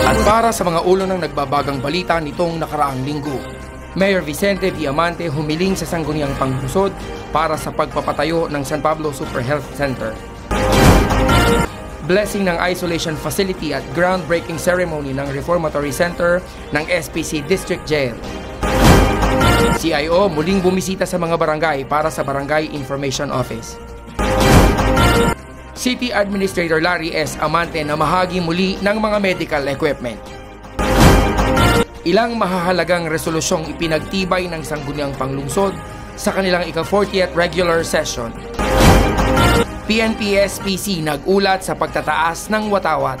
At para sa mga ulo ng nagbabagang balita nitong nakaraang linggo, Mayor Vicente Viamante humiling sa sangguniang panglusod para sa pagpapatayo ng San Pablo Super Health Center. Blessing ng isolation facility at groundbreaking ceremony ng Reformatory Center ng SPC District Jail. CIO muling bumisita sa mga barangay para sa Barangay Information Office. City Administrator Larry S. Amante na mahagi muli ng mga medical equipment. Ilang mahahalagang resolusyong ipinagtibay ng sangguniang panglungsod sa kanilang ika-40th regular session. PNP-SPC nag-ulat sa pagtataas ng watawat.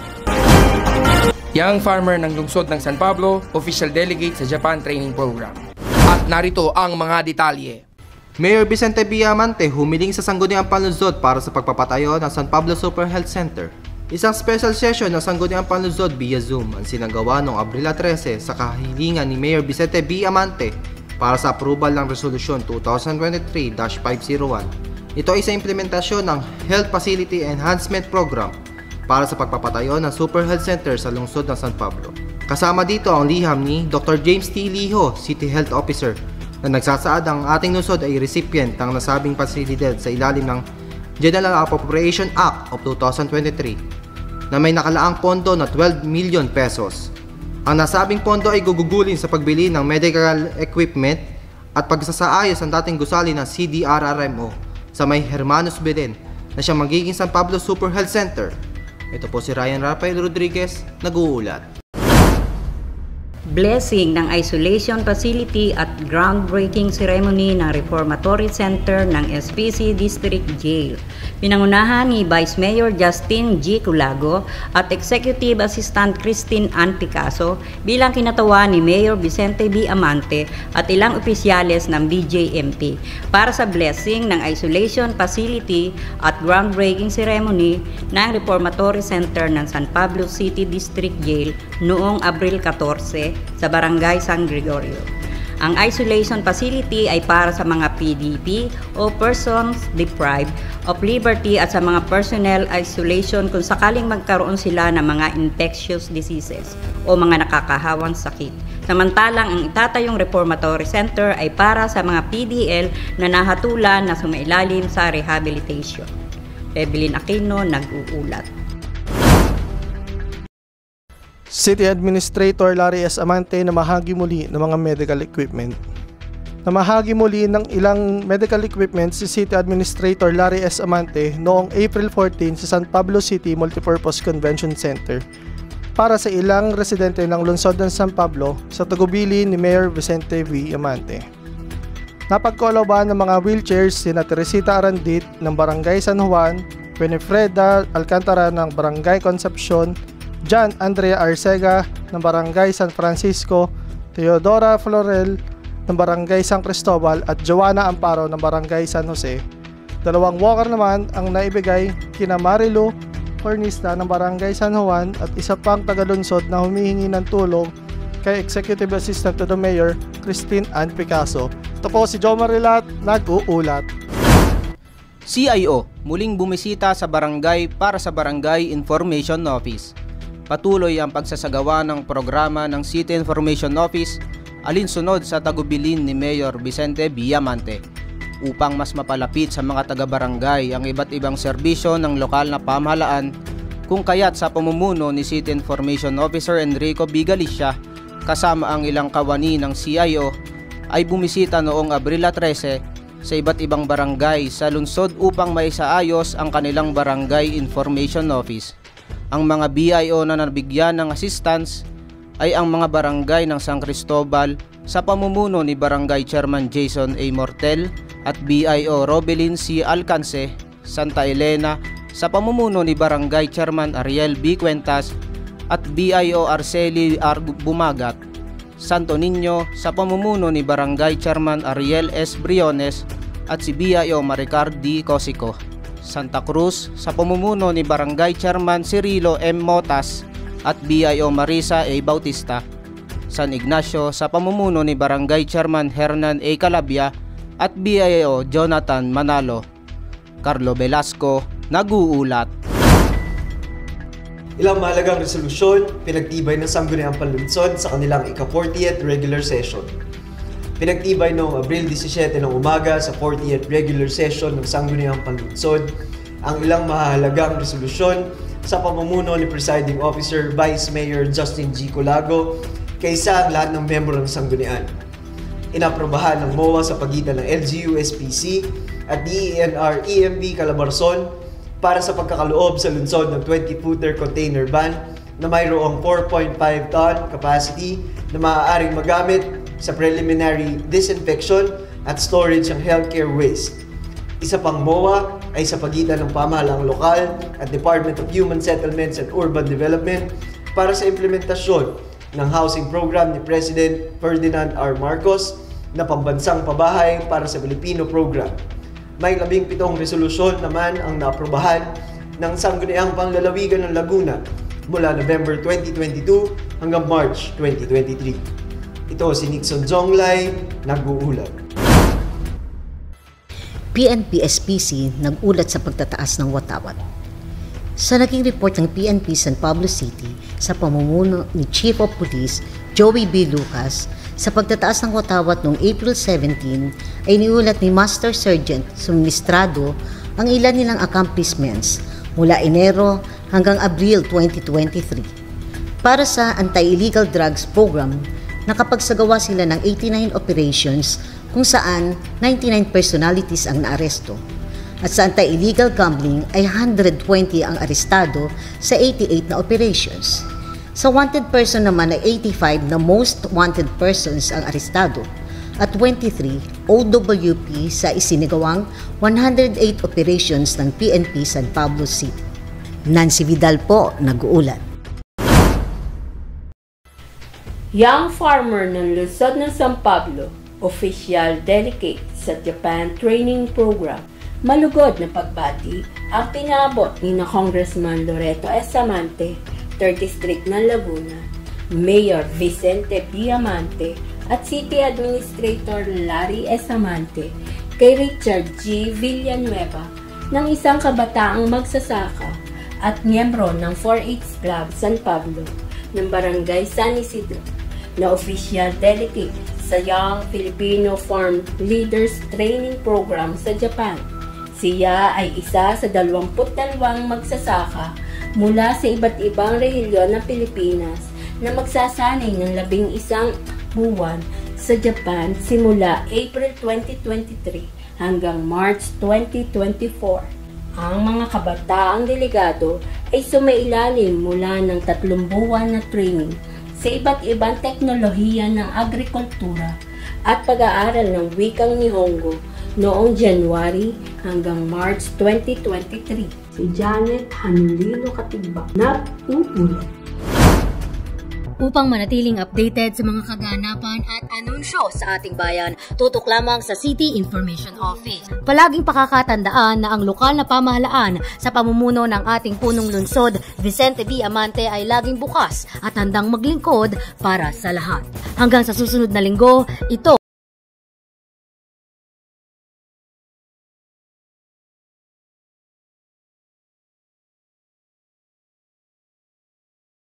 Young farmer ng lungsod ng San Pablo, official delegate sa Japan Training Program. At narito ang mga detalye. Mayor Vicente Viamante humiling sa sangguniang panlungsod para sa pagpapatayo ng San Pablo Super Health Center. Isang special session ng sangguniang panlungsod via Zoom ang sinagawa noong Abril 13 sa kahilingan ni Mayor Vicente Viamante para sa approval ng Resolution 2023-501. Ito ay sa implementasyon ng Health Facility Enhancement Program para sa pagpapatayo ng Super Health Center sa lungsod ng San Pablo. Kasama dito ang liham ni Dr. James T. Liho, City Health Officer, na nagsasaad ang ating lungsod ay recipient ng nasabing pasilidad sa ilalim ng General Appropriation Act of 2023 na may nakalaang pondo na 12 million pesos. Ang nasabing pondo ay gugugulin sa pagbili ng medical equipment at pagsasaayos ng dating gusali ng CDRRMO sa may Hermanos Belen na siyang magiging San Pablo Super Health Center. Ito po si Ryan Rafael Rodriguez, nag-uulat. Blessing ng isolation facility at groundbreaking ceremony ng Reformatory Center ng SPC District Jail. Pinangunahan ni Vice Mayor Justin G. Culago at Executive Assistant Christine Ann Picasso bilang kinatawa ni Mayor Vicente Viamante at ilang opisyales ng BJMP para sa blessing ng isolation facility at groundbreaking ceremony ng Reformatory Center ng San Pablo City District Jail noong Abril 14 sa Barangay San Gregorio. Ang isolation facility ay para sa mga PDP o persons deprived of liberty at sa mga personnel isolation kung sakaling magkaroon sila ng mga infectious diseases o mga nakakahawang sakit. Samantalang ang itatayong Reformatory Center ay para sa mga PDL na nahatulan na sumailalim sa rehabilitation. Evelyn Aquino, nag-uulat. City Administrator Larry S. Amante namahagi muli ng mga medical equipment. Namahagi muli ng ilang medical equipment si City Administrator Larry S. Amante noong April 14 sa San Pablo City Multipurpose Convention Center para sa ilang residente ng lungsod ng San Pablo sa tagubili ni Mayor Vicente Viamante. Napagkalooban ng mga wheelchairs sina Teresita Arandit ng Barangay San Juan, Winifreda Alcantara ng Barangay Concepcion, John Andrea Arcega ng Barangay San Francisco, Teodora Florel ng Barangay San Cristobal at Joanna Amparo ng Barangay San Jose. Dalawang walker naman ang naibigay kina Marilu Cornista ng Barangay San Juan at isa pang tagalunsod na humihingi ng tulong kay Executive Assistant to the Mayor, Christine Ann Picasso. Ito po si Joe Marilat, nag-uulat. CIO muling bumisita sa barangay para sa Barangay Information Office. Patuloy ang pagsasagawa ng programa ng City Information Office alinsunod sa tagubilin ni Mayor Vicente Viamante upang mas mapalapit sa mga taga-barangay ang iba't ibang serbisyo ng lokal na pamahalaan, kung kaya't sa pamumuno ni City Information Officer Enrico B. Galicia kasama ang ilang kawani ng CIO ay bumisita noong Abril 13 sa iba't ibang barangay sa lungsod upang maisaayos ang kanilang Barangay Information Office. Ang mga BIO na nabigyan ng assistance ay ang mga barangay ng San Cristobal sa pamumuno ni Barangay Chairman Jason A. Mortel at BIO Robelin C. Alcance, Santa Elena sa pamumuno ni Barangay Chairman Ariel B. Cuentas at BIO Arceli R. Bumagat, Santo Niño sa pamumuno ni Barangay Chairman Ariel S. Briones at si BIO Maricar D. Cosico, Santa Cruz sa pamumuno ni Barangay Chairman Cirilo M. Motas at BIO Marisa A. Bautista, San Ignacio sa pamumuno ni Barangay Chairman Hernan A. Calabia at BIO Jonathan Manalo. Carlo Velasco, nag-uulat. Ilang mahalagang resolusyon pinagtibay ng Sangguniang Panlunsod sa kanilang ika-40th regular session. Pinagtibay noong Abril 17 ng umaga sa 40th regular session ng Sangguniang Panlunsod ang ilang mahalagang resolusyon sa pamumuno ni Presiding Officer Vice Mayor Justin G. Colago kaysa ang lahat ng membro ng Sanggunian. Inaprobahan ng MOA sa pagitan ng LGU-SPC at DENR-EMB Calabarzon para sa pagkakaloob sa lungsod ng 20-footer container van na mayroong 4.5 ton capacity na maaaring magamit sa preliminary disinfection at storage ng healthcare waste. Isa pang MOA ay sa pagitan ng pamahalaang lokal at Department of Human Settlements and Urban Development para sa implementasyon ng housing program ni President Ferdinand R. Marcos na pambansang pabahay para sa Pilipino program. May 17 resolusyon naman ang naaprubahan ng Sangguniang Panglalawigan ng Laguna mula November 2022 hanggang March 2023. Ito si Nixon Zonglay, nag-uulat. PNP-SPC nag-ulat sa pagtataas ng watawat. Sa naging report ng PNP San Pablo City sa pamumuno ni Chief of Police Joey B. Lucas, sa pagtataas ng watawat noong April 17 ay niulat ni Master Sergeant Suministrado ang ilan nilang accomplishments mula Enero hanggang Abril 2023. Para sa Anti-Illegal Drugs Program, nakapagsagawa sila ng 89 operations kung saan 99 personalities ang naaresto. At sa anti-illegal gambling ay 120 ang arestado sa 88 na operations. Sa wanted person naman ay 85 na most wanted persons ang arestado at 23 OWP sa isinagawang 108 operations ng PNP San Pablo City. Nancy Vidal po, nag-uulat. Young farmer ng lungsod ng San Pablo, official delegate sa Japan Training Program, malugod na pagbati ang pinabot ni na Congressman Loreto S. Amante, 3rd District ng Laguna, Mayor Vicente Diamante at City Administrator Larry S. Amante kay Richard G. Villanueva ng isang kabataang magsasaka at miyembro ng 4-H Club San Pablo ng Barangay San Isidro na official delegate sa Young Filipino Farm Leaders Training Program sa Japan. Siya ay isa sa 22 magsasaka mula sa iba't ibang rehiyon ng Pilipinas na magsasanay ng 11 buwan sa Japan simula April 2023 hanggang March 2024. Ang mga kabataang delegado ay sumailalim mula ng 3 buwan na training sa iba't ibang teknolohiya ng agrikultura at pag-aaral ng wikang Nihongo noong January hanggang March 2023. Si Janet Hanulilo Katigbak, nag-uulat. Upang manatiling updated sa mga kaganapan at anunsyo sa ating bayan, tutok lamang sa City Information Office. Palaging pakakatandaan na ang lokal na pamahalaan sa pamumuno ng ating punong lungsod, Vicente B. Amante, ay laging bukas at handang maglingkod para sa lahat. Hanggang sa susunod na linggo, ito